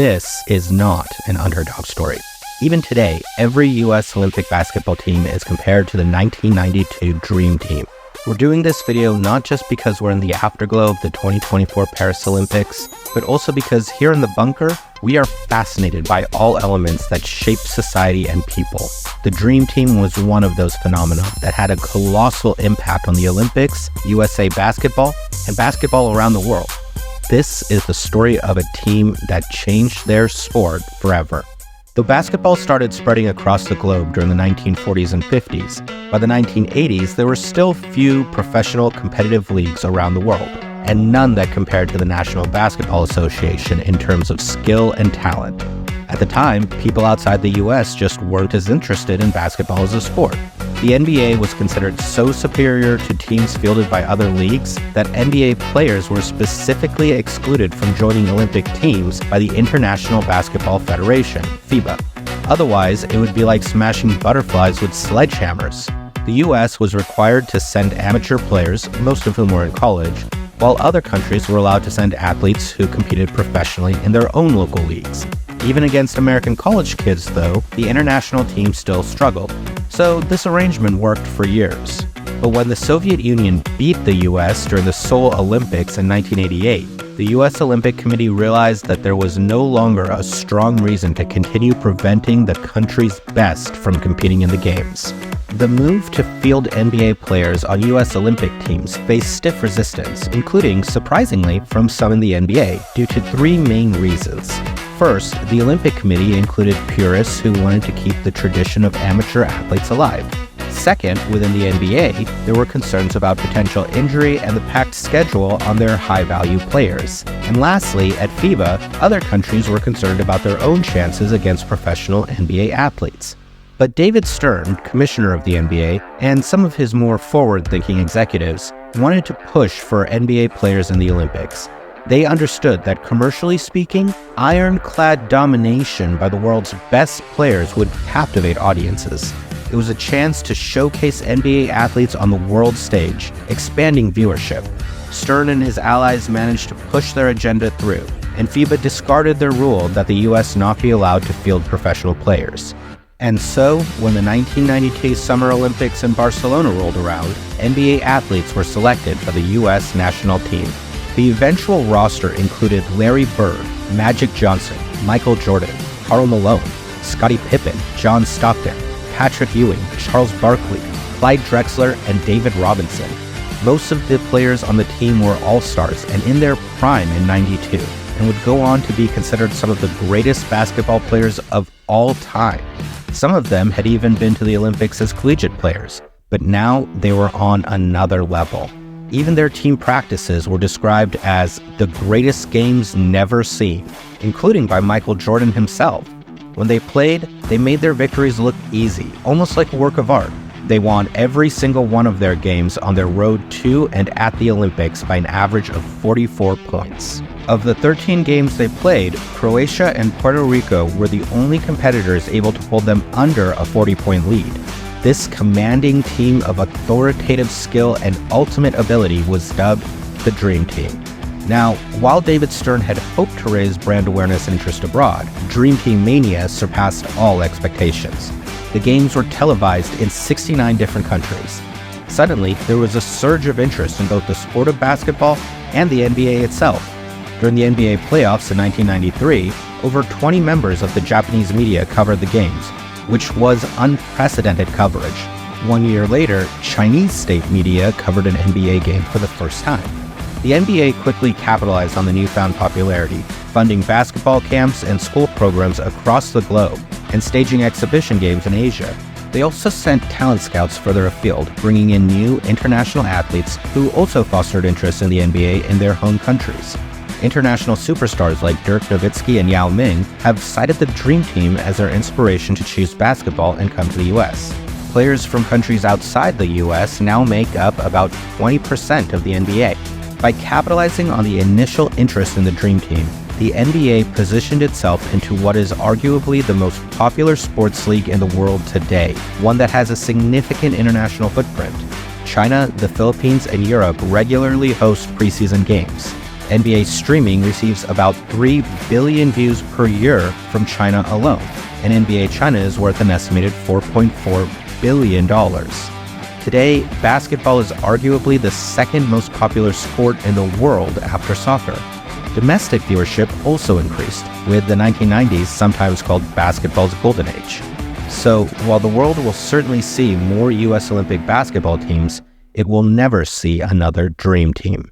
this is not an underdog story. Even today, every U.S. Olympic basketball team is compared to the 1992 Dream Team. We're doing this video not just because we're in the afterglow of the 2024 Paris Olympics, but also because here in the bunker, we are fascinated by all elements that shape society and people. The Dream Team was one of those phenomena that had a colossal impact on the Olympics, USA basketball, and basketball around the world. This is the story of a team that changed their sport forever. Though basketball started spreading across the globe during the 1940s and 50s, by the 1980s, there were still few professional competitive leagues around the world, and none that compared to the National Basketball Association in terms of skill and talent. At the time, people outside the US just weren't as interested in basketball as a sport. The NBA was considered so superior to teams fielded by other leagues that NBA players were specifically excluded from joining Olympic teams by the International Basketball Federation, FIBA. Otherwise, it would be like smashing butterflies with sledgehammers. The US was required to send amateur players, most of whom were in college, while other countries were allowed to send athletes who competed professionally in their own local leagues. Even against American college kids, though, the international team still struggled. So this arrangement worked for years. But when the Soviet Union beat the US during the Seoul Olympics in 1988, the US Olympic Committee realized that there was no longer a strong reason to continue preventing the country's best from competing in the games. The move to field NBA players on US Olympic teams faced stiff resistance, including, surprisingly, from some in the NBA, due to three main reasons. First, the Olympic Committee included purists who wanted to keep the tradition of amateur athletes alive. Second, within the NBA, there were concerns about potential injury and the packed schedule on their high-value players. And lastly, at FIBA, other countries were concerned about their own chances against professional NBA athletes. But David Stern, commissioner of the NBA, and some of his more forward-thinking executives wanted to push for NBA players in the Olympics. They understood that, commercially speaking, ironclad domination by the world's best players would captivate audiences. It was a chance to showcase NBA athletes on the world stage, expanding viewership. Stern and his allies managed to push their agenda through, and FIBA discarded their rule that the US not be allowed to field professional players. And so, when the 1992 Summer Olympics in Barcelona rolled around, NBA athletes were selected for the US national team. The eventual roster included Larry Bird, Magic Johnson, Michael Jordan, Karl Malone, Scottie Pippen, John Stockton, Patrick Ewing, Charles Barkley, Clyde Drexler, and David Robinson. Most of the players on the team were all-stars and in their prime in '92, and would go on to be considered some of the greatest basketball players of all time. Some of them had even been to the Olympics as collegiate players, but now they were on another level. Even their team practices were described as the greatest games never seen, including by Michael Jordan himself. When they played, they made their victories look easy, almost like a work of art. They won every single one of their games on their road to and at the Olympics by an average of 44 points. Of the 13 games they played, Croatia and Puerto Rico were the only competitors able to hold them under a 40-point lead. This commanding team of authoritative skill and ultimate ability was dubbed the Dream Team. Now, while David Stern had hoped to raise brand awareness and interest abroad, Dream Team mania surpassed all expectations. The games were televised in 69 different countries. Suddenly, there was a surge of interest in both the sport of basketball and the NBA itself. During the NBA playoffs in 1993, over 20 members of the Japanese media covered the games, which was unprecedented coverage. 1 year later, Chinese state media covered an NBA game for the first time. The NBA quickly capitalized on the newfound popularity, funding basketball camps and school programs across the globe, and staging exhibition games in Asia. They also sent talent scouts further afield, bringing in new international athletes who also fostered interest in the NBA in their home countries. International superstars like Dirk Nowitzki and Yao Ming have cited the Dream Team as their inspiration to choose basketball and come to the US. Players from countries outside the US now make up about 20% of the NBA. By capitalizing on the initial interest in the Dream Team, the NBA positioned itself into what is arguably the most popular sports league in the world today, one that has a significant international footprint. China, the Philippines, and Europe regularly host preseason games. NBA streaming receives about 3 billion views per year from China alone, and NBA China is worth an estimated $4.4 billion. Today, basketball is arguably the second most popular sport in the world after soccer. Domestic viewership also increased, with the 1990s sometimes called basketball's golden age. So, while the world will certainly see more U.S. Olympic basketball teams, it will never see another dream team.